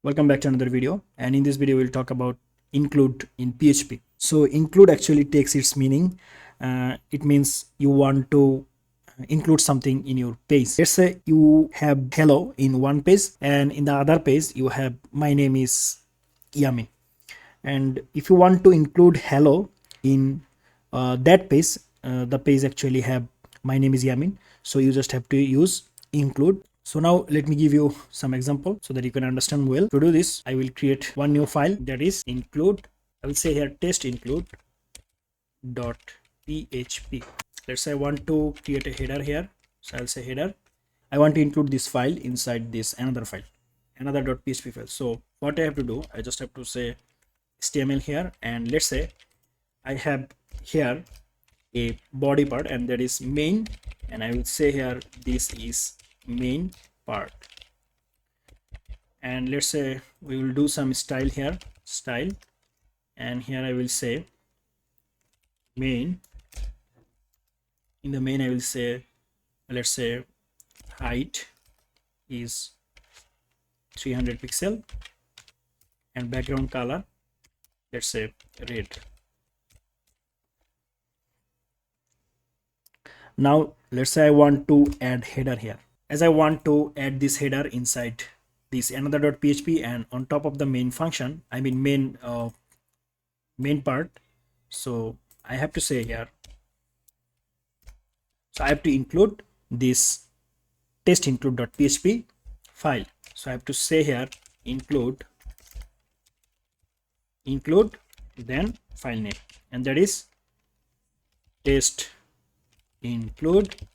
Welcome back to another video, and in this video we'll talk about include in PHP. So include actually takes its meaning. It means you want to include something in your page. Let's say you have hello in one page, and in the other page you have my name is Yamin. And if you want to include hello in that page, the page actually have my name is Yamin, so you just have to use include. So now let me give you some example so that you can understand well. To do this, I will create one new file, that is include. I will say here test include dot php. Let's say I want to create a header here, so I'll say header. I want to include this file inside this another file, another .php file. So what I have to do, I just have to say HTML here, and let's say I have here a body part, and that is main, and I will say here this is main part. And let's say we will do some style here, style, and here I will say main. In the main I will say, let's say height is 300 pixel and background color, let's say red. Now let's say I want to add header here. As I want to add this header inside this another .php and on top of the main function, I mean main part, so I have to say here, so I have to include this test include.php file. So I have to say here include then file name, and that is test include.php.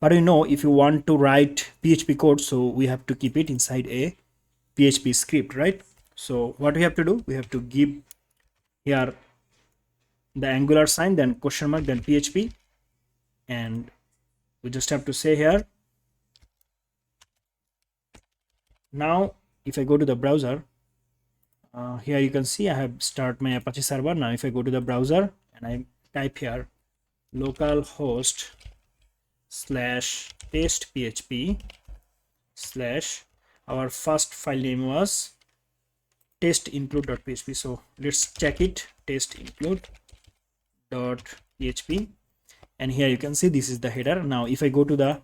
But you know, if you want to write PHP code, so we have to keep it inside a PHP script, right? So what we have to do, we have to give here the angular sign, then question mark, then PHP, and we just have to say here. Now if I go to the browser, here you can see I have start my Apache server. Now if I go to the browser and I type here localhost /test php / our first file name was test include.php. so let's check it, test include.php, and here you can see this is the header. Now if I go to the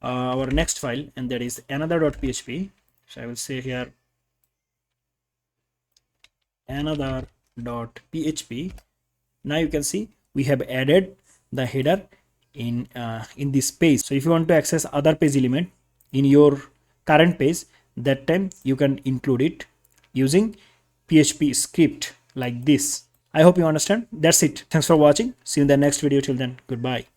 our next file, and that is another.php, so I will say here another.php. now you can see we have added the header in this page. So if you want to access other page element in your current page, that time you can include it using PHP script like this. I hope you understand. That's it. Thanks for watching. See you in the next video. Till then, goodbye.